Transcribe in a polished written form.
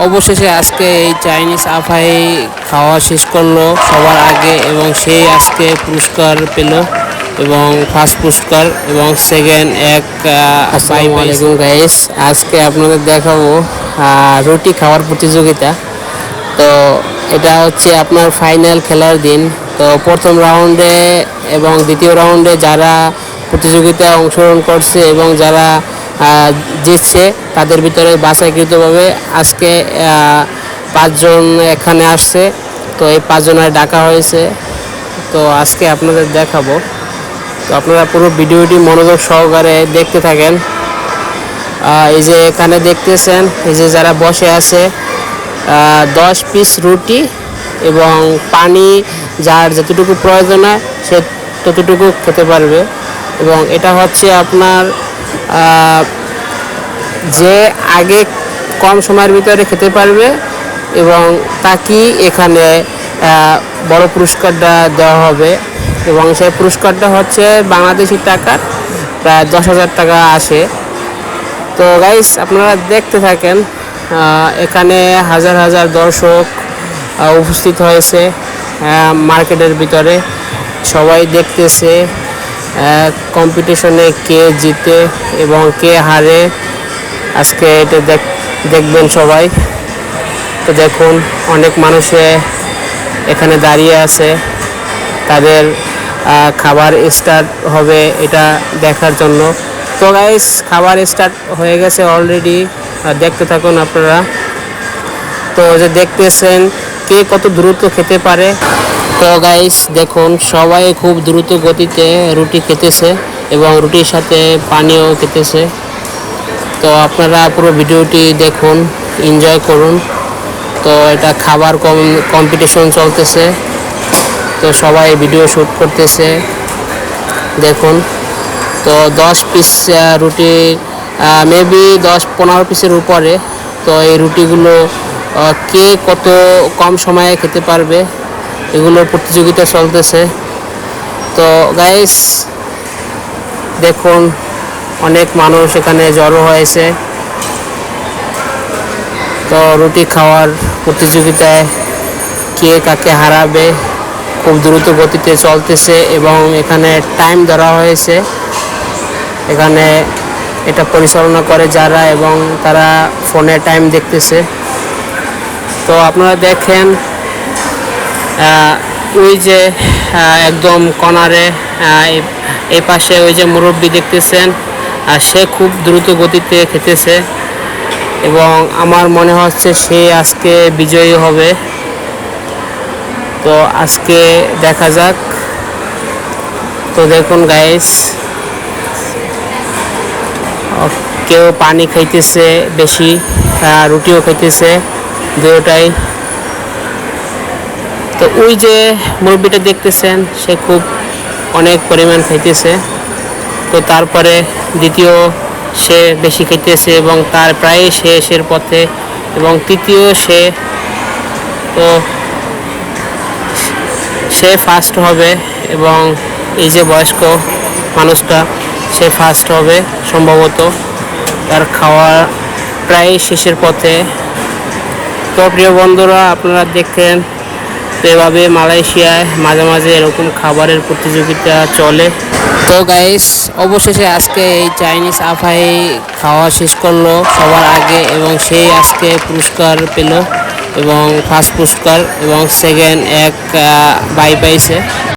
অবশেষে আজকে এই চাইনিজ আফাই খাওয়া শেষ করলো সবার আগে এবং সেই আজকে পুরস্কার পেল এবং ফার্স্ট পুরস্কার এবং সেকেন্ড এক আসসালামু আলাইকুম গাইস। আজকে আপনাদের দেখাবো রুটি খাওয়ার প্রতিযোগিতা। তো এটা হচ্ছে আপনার ফাইনাল খেলার দিন। তো প্রথম রাউন্ডে এবং দ্বিতীয় রাউন্ডে যারা প্রতিযোগিতায় অংশগ্রহণ করছে এবং যারা জিতছে তাদের ভিতরে বাছাইকৃতভাবে আজকে 5 জন এখানে আসছে। তো এই 5 জনের ডাকা হয়েছে। তো আজকে আপনাদের দেখাবো। তো আপনারা পুরো ভিডিওটি মনোযোগ সহকারে দেখতে থাকেন। এই যে এখানে দেখতেছেন, এই যে যারা বসে আছে 10 পিস রুটি এবং পানি যার যতটুকু প্রয়োজন হয় সে ততটুকু খেতে পারবে। এবং এটা হচ্ছে আপনার যে আগে কম সময়ের ভিতরে খেতে পারবে এবং তাকেই এখানে বড় পুরস্কারটা দেওয়া হবে। এবং সেই পুরস্কারটা হচ্ছে বাংলাদেশি টাকার প্রায় 10,000 টাকা আসে। তো গাইস আপনারা দেখতে থাকেন। এখানে হাজার হাজার দর্শক উপস্থিত হয়েছে মার্কেটের ভিতরে। সবাই দেখতেছে কম্পিটিশনে কে জিতে এবং কে হারে। আজকে এটা দেখবেন সবাই। তো দেখুন অনেক মানুষে এখানে দাঁড়িয়ে আছে, তাদের খাবার স্টার্ট হবে এটা দেখার জন্য। তো গাইস খাবার স্টার্ট হয়ে গেছে অলরেডি, দেখতে থাকুন আপনারা। তো যে দেখতেছেন কে কত দ্রুত খেতে পারে। তো গাইস দেখুন সবাই খুব দ্রুত গতিতে রুটি খেতেছে এবং রুটির সাথে পানিও খেতেছে। তো আপনারা পুরো ভিডিওটি দেখুন, এনজয় করুন। তো এটা খাবার কম্পিটিশন চলতেছে। তো সবাই ভিডিও শ্যুট করতেছে দেখুন। তো 10 পিস রুটি মেবি 10-15 পিসের উপরে। তো এই রুটিগুলো কে কত কম সময়ে খেতে পারবে এগুলো প্রতিযোগিতা চলতেছে। তো গাইস দেখুন অনেক মানুষ এখানে জড়ো হয়েছে। তো রুটি খাওয়ার প্রতিযোগিতায় কে কাকে হারাবে খুব দ্রুত গতিতে চলতেছে এবং এখানে টাইম ধরা হয়েছে। এখানে এটা পরিচালনা করে যারা এবং তারা ফোনে টাইম দেখতেছে। তো আপনারা দেখেন ওই যে একদম কর্নারে এই পাশে ওই যে মুরব্বি দেখতেছেন, আর সে খুব দ্রুত গতিতে খেতেছে এবং আমার মনে হচ্ছে সে আজকে বিজয়ী হবে। তো আজকে দেখা যাক। তো দেখুন গাইস কেউ পানি খাইতেছে বেশি, রুটিও খাইতেছে দুটোটাই। তো ওই যে মুরব্বিটা দেখতেছেন সে খুব অনেক পরিমাণ খাইতেছে। তো তারপরে দ্বিতীয় সে বেশি খাইতেছে এবং তার প্রায় শেষের পথে এবং তৃতীয় সে। তো সে ফার্স্ট হবে এবং এই যে বয়স্ক মানুষটা সে ফার্স্ট হবে সম্ভবত, তার খাওয়া প্রায় শেষের পথে। তো প্রিয় বন্ধুরা আপনারা দেখেন তো এভাবে মালয়েশিয়ায় মাঝে মাঝে এরকম খাবারের প্রতিযোগিতা চলে। তো গাইস অবশেষে আজকে এই চাইনিজ আফাই খাওয়া শেষ করলো সবার আগে এবং সেই আজকে পুরস্কার পেল এবং ফার্স্ট পুরস্কার এবং সেকেন্ড এক পাইছে।